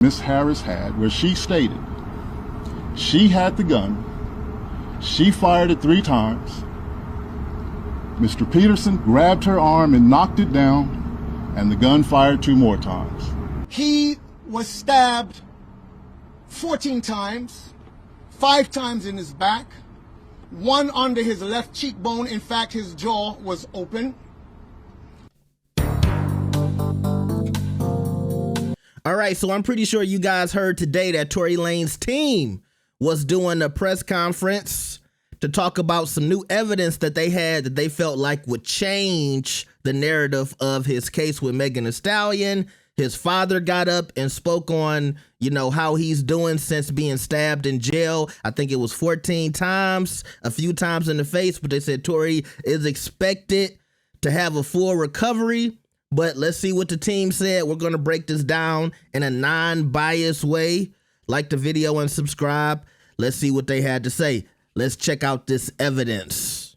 Miss Harris had, where she stated she had the gun, she fired it 3 times, Mr. Peterson grabbed her arm and knocked it down, and the gun fired 2 more times. He was stabbed 14 times, 5 times in his back, 1 under his left cheekbone. In fact, his jaw was open. All right, so I'm pretty sure you guys heard today that Tory Lanez's team was doing a press conference to talk about some new evidence that they had that they felt like would change the narrative of his case with Megan Thee Stallion. His father got up and spoke on, how he's doing since being stabbed in jail. I think it was 14 times, a few times in the face, but they said Tory is expected to have a full recovery. But let's see what the team said. We're going to break this down in a non-biased way. Like the video and subscribe. Let's see what they had to say. Let's check out this evidence.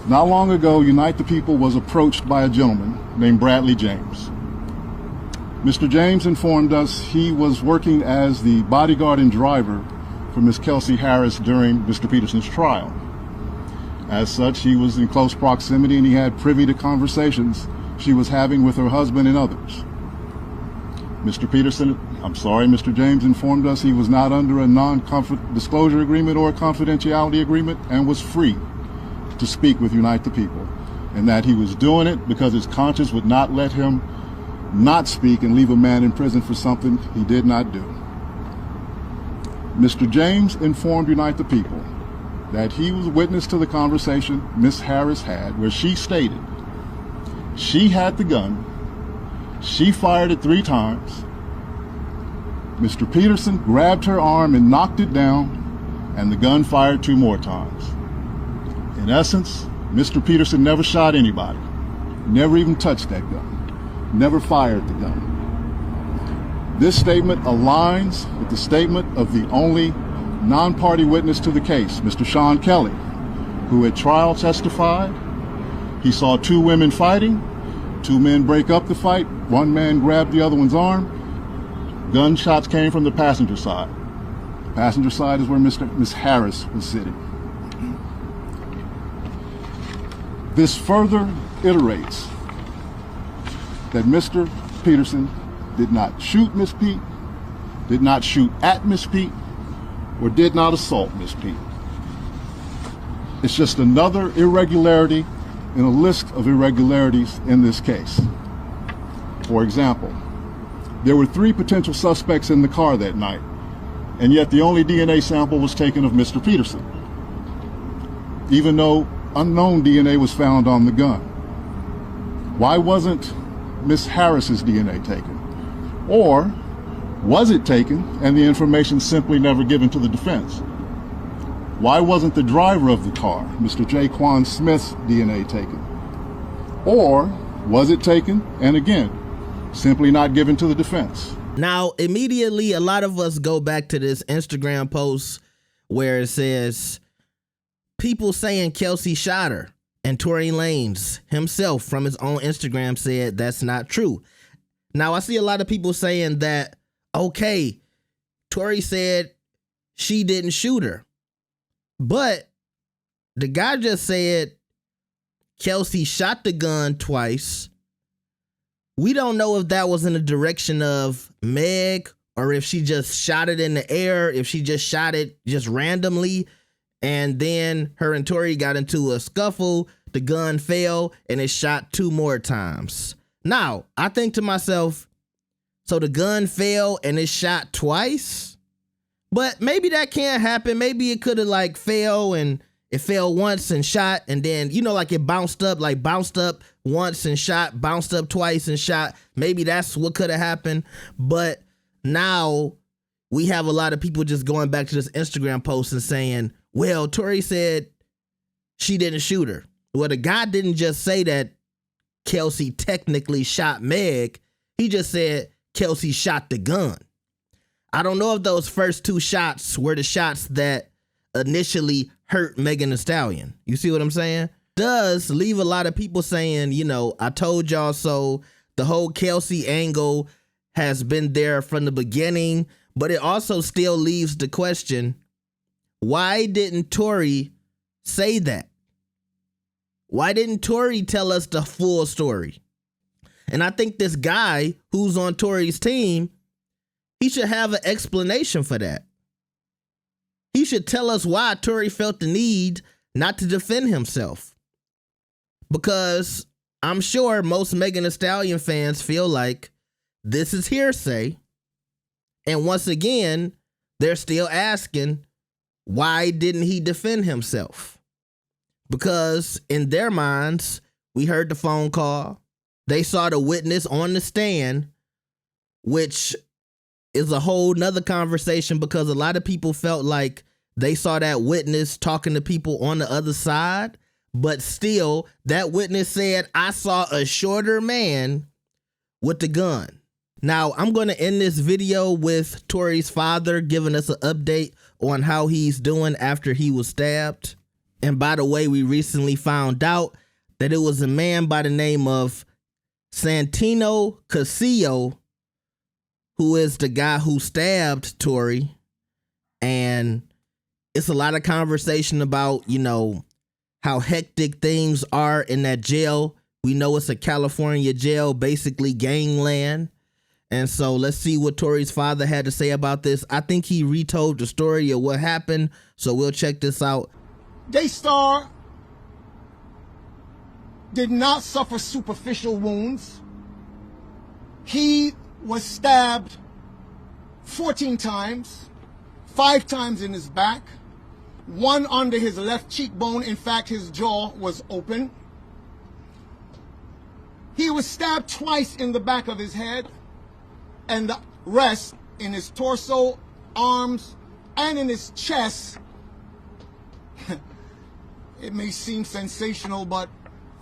Not long ago, Unite the People was approached by a gentleman named Bradley James. Mr. James informed us he was working as the bodyguard and driver for Miss Kelsey Harris during Mr. Peterson's trial. As such, he was in close proximity and he had privy to conversations she was having with her husband and others. Mr. James informed us he was not under a non-disclosure agreement or a confidentiality agreement and was free to speak with Unite the People, and that he was doing it because his conscience would not let him not speak and leave a man in prison for something he did not do. Mr. James informed Unite the People that he was witness to the conversation Miss Harris had, where she stated she had the gun, she fired it 3 times, Mr. Peterson grabbed her arm and knocked it down, and the gun fired 2 more times. In essence, Mr. Peterson never shot anybody, never even touched that gun, never fired the gun. This statement aligns with the statement of the only non-party witness to the case, Mr. Sean Kelly, who at trial testified he saw 2 women fighting, 2 men break up the fight, 1 man grabbed the other one's arm. Gunshots came from the passenger side. The passenger side is where Miss Harris was sitting. This further iterates that Mr. Peterson did not shoot Miss Pete, did not shoot at Miss Pete, or did not assault Miss Pete. It's just another irregularity in a list of irregularities in this case. For example, there were 3 potential suspects in the car that night, and yet the only DNA sample was taken of Mr. Peterson, even though unknown DNA was found on the gun. Why wasn't Miss Harris's DNA taken? Or was it taken and the information simply never given to the defense? Why wasn't the driver of the car, Mr. Jaquan Smith's DNA taken? Or was it taken and again, simply not given to the defense? Now, immediately, a lot of us go back to this Instagram post where it says, people saying Kelsey shot her, and Tory Lanez himself from his own Instagram said that's not true. Now, I see a lot of people saying that, okay, Tory said she didn't shoot her, but the guy just said Kelsey shot the gun twice. We don't know if that was in the direction of Meg or if she just shot it in the air, if she just shot it just randomly, and then her and Tory got into a scuffle, the gun fell, and it shot 2 more times. Now, I think to myself, so the gun fell and it shot twice? But maybe that can't happen. Maybe it could have fell and it fell once and shot, and then, it bounced up once and shot, bounced up twice and shot. Maybe that's what could have happened. But now we have a lot of people just going back to this Instagram post and saying, well, Tory said she didn't shoot her. Well, the guy didn't just say that Kelsey technically shot Meg. He just said Kelsey shot the gun. I don't know if those first 2 shots were the shots that initially hurt Megan Thee Stallion. You see what I'm saying? Does leave a lot of people saying, I told y'all so. The whole Kelsey angle has been there from the beginning, but it also still leaves the question, why didn't Tory say that? Why didn't Tory tell us the full story? And I think this guy who's on Tory's team, he should have an explanation for that. He should tell us why Tory felt the need not to defend himself. Because I'm sure most Megan Thee Stallion fans feel like this is hearsay. And once again, they're still asking, why didn't he defend himself? Because in their minds, we heard the phone call. They saw the witness on the stand, which is a whole nother conversation because a lot of people felt like they saw that witness talking to people on the other side. But still, that witness said, I saw a shorter man with the gun. Now, I'm going to end this video with Tory's father giving us an update on how he's doing after he was stabbed. And by the way, we recently found out that it was a man by the name of Santino Casillo, who is the guy who stabbed Tory. And it's a lot of conversation about, you know, how hectic things are in that jail. We know it's a California jail, basically gangland. And so let's see what Tory's father had to say about this. I think he retold the story of what happened. So we'll check this out. Daystar did not suffer superficial wounds. He was stabbed 14 times, 5 times in his back, 1 under his left cheekbone. In fact, his jaw was open. He was stabbed twice in the back of his head, and the rest in his torso, arms, and in his chest. It may seem sensational, but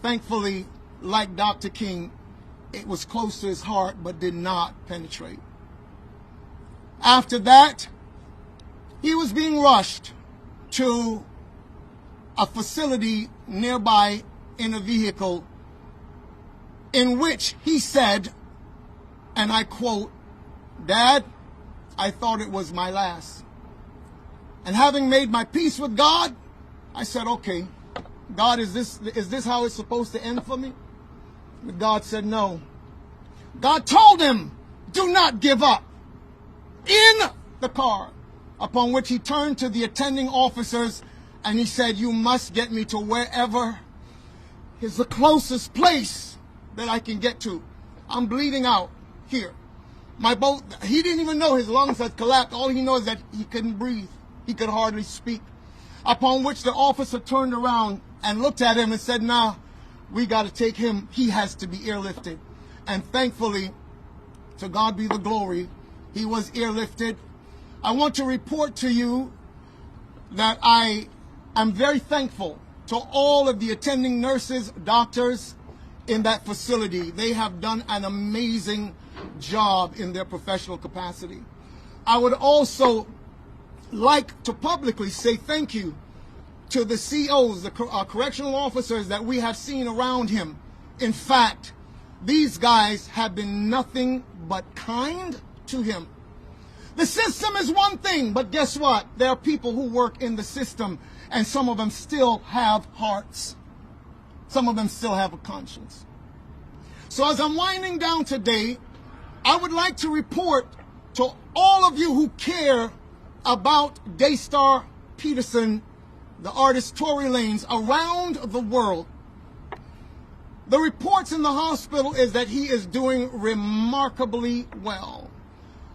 thankfully, like Dr. King, it was close to his heart but did not penetrate. After that, he was being rushed to a facility nearby in a vehicle in which he said, and I quote, "Dad, I thought it was my last. And having made my peace with God, I said, okay, God, is this how it's supposed to end for me?" But God said no. God told him, do not give up. In the car, upon which he turned to the attending officers and he said, you must get me to wherever is the closest place that I can get to. I'm bleeding out here. He didn't even know his lungs had collapsed. All he knows is that he couldn't breathe. He could hardly speak. Upon which the officer turned around and looked at him and said, nah, we got to take him. He has to be airlifted. And thankfully, to God be the glory, he was airlifted. I want to report to you that I am very thankful to all of the attending nurses, doctors in that facility. They have done an amazing job in their professional capacity. I would also like to publicly say thank you to the COs, the correctional officers that we have seen around him. In fact, these guys have been nothing but kind to him. The system is one thing, but guess what? There are people who work in the system, and some of them still have hearts. Some of them still have a conscience. So as I'm winding down today, I would like to report to all of you who care about Daystar Peterson, the artist Tory Lanez, around the world. The reports in the hospital is that he is doing remarkably well.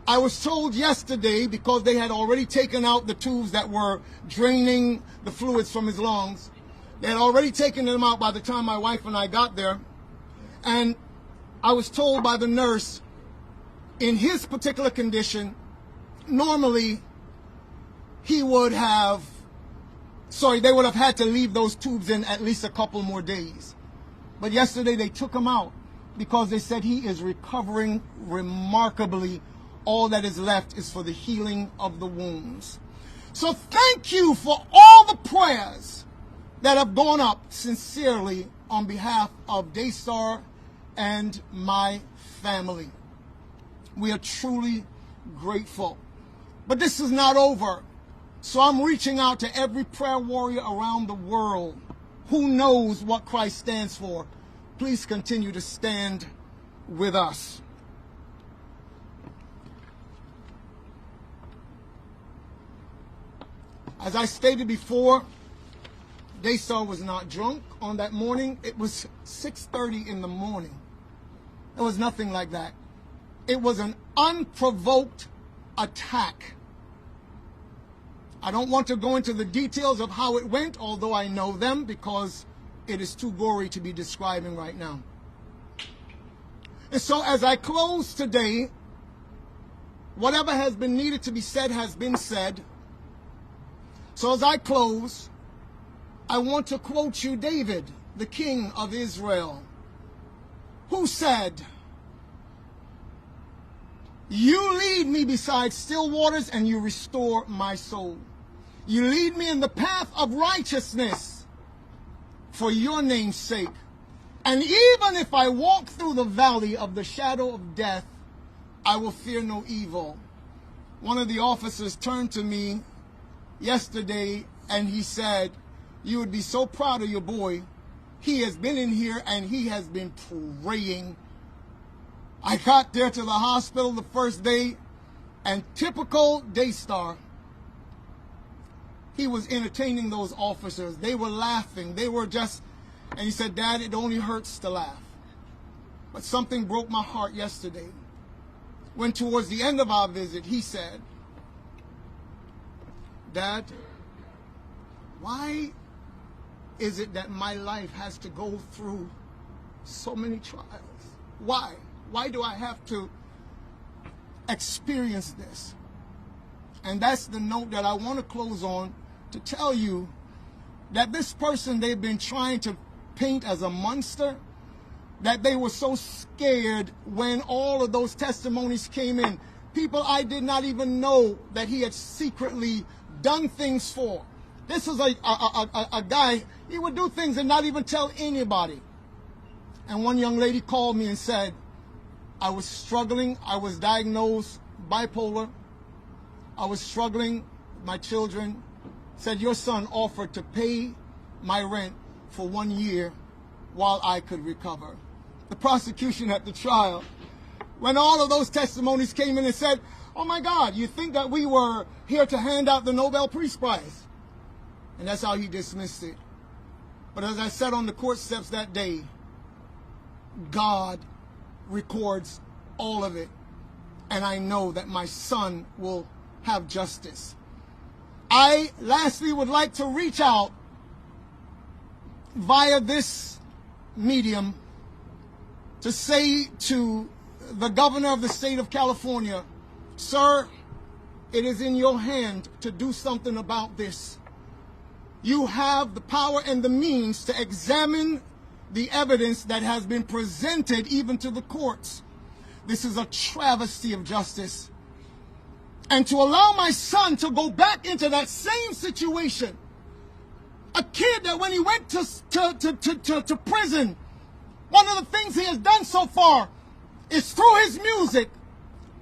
I was told yesterday, because they had already taken out the tubes that were draining the fluids from his lungs, they had already taken them out by the time my wife and I got there. And I was told by the nurse, in his particular condition, normally they would have had to leave those tubes in at least a couple more days. But yesterday they took him out because they said he is recovering remarkably. All that is left is for the healing of the wounds. So thank you for all the prayers that have gone up sincerely on behalf of Daystar and my family. We are truly grateful. But this is not over. So I'm reaching out to every prayer warrior around the world who knows what Christ stands for. Please continue to stand with us. As I stated before, Daystar was not drunk on that morning. It was 6:30 in the morning. It was nothing like that. It was an unprovoked attack. I don't want to go into the details of how it went, although I know them, because it is too gory to be describing right now. And so as I close today, whatever has been needed to be said has been said. So as I close, I want to quote you David, the king of Israel, who said, "You lead me beside still waters and you restore my soul. You lead me in the path of righteousness for your name's sake. And even if I walk through the valley of the shadow of death, I will fear no evil." One of the officers turned to me yesterday and he said, "You would be so proud of your boy. He has been in here and he has been praying." I got there to the hospital the first day, and typical Daystar, he was entertaining those officers. They were laughing. They were just, and he said, "Dad, it only hurts to laugh." But something broke my heart yesterday. When towards the end of our visit, he said, "Dad, why is it that my life has to go through so many trials? Why? Why do I have to experience this?" And that's the note that I want to close on, to tell you that this person they've been trying to paint as a monster, that they were so scared when all of those testimonies came in. People I did not even know that he had secretly done things for. This is a guy, he would do things and not even tell anybody. And one young lady called me and said, "I was struggling. I was diagnosed bipolar. I was struggling. My children said your son offered to pay my rent for 1 year while I could recover." The prosecution at the trial, when all of those testimonies came in and said, "Oh my God, you think that we were here to hand out the Nobel Peace Prize?" And that's how he dismissed it. But as I sat on the court steps that day, God records all of it. And I know that my son will have justice. I lastly would like to reach out via this medium to say to the governor of the state of California, "Sir, it is in your hand to do something about this. You have the power and the means to examine the evidence that has been presented even to the courts. This is a travesty of justice. And to allow my son to go back into that same situation, a kid that when he went to prison, one of the things he has done so far is through his music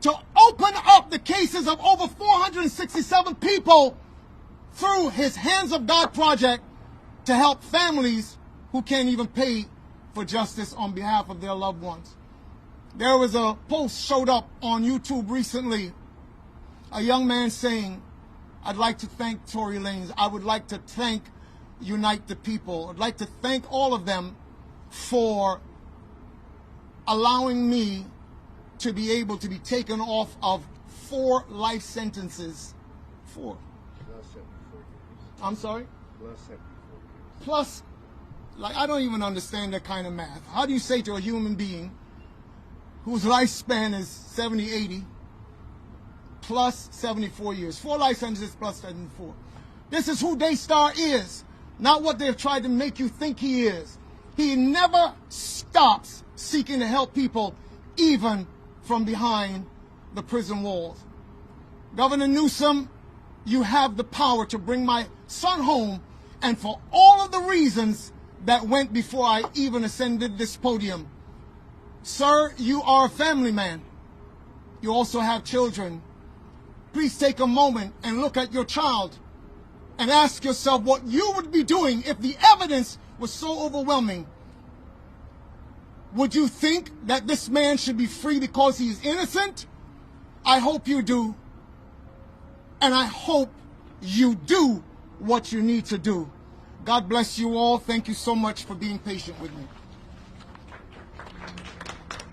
to open up the cases of over 467 people through his Hands of God project to help families who can't even pay for justice on behalf of their loved ones." There was a post showed up on YouTube recently, a young man saying, "I'd like to thank Tory Lanez. I would like to thank Unite the People. I'd like to thank all of them for allowing me to be able to be taken off of 4 life sentences." 4. I'm sorry? Plus, like, I don't even understand that kind of math. How do you say to a human being whose lifespan is 70, 80, plus 74 years? 4 life sentences plus 74. This is who Daystar is, not what they've tried to make you think he is. He never stops seeking to help people, even from behind the prison walls. Governor Newsom, you have the power to bring my son home, and for all of the reasons that went before I even ascended this podium, Sir, you are a family man. You also have children. Please take a moment and look at your child and ask yourself what you would be doing if the evidence was so overwhelming. Would you think that this man should be free because he is innocent? I hope you do. And I hope you do what you need to do. God bless you all. Thank you so much for being patient with me.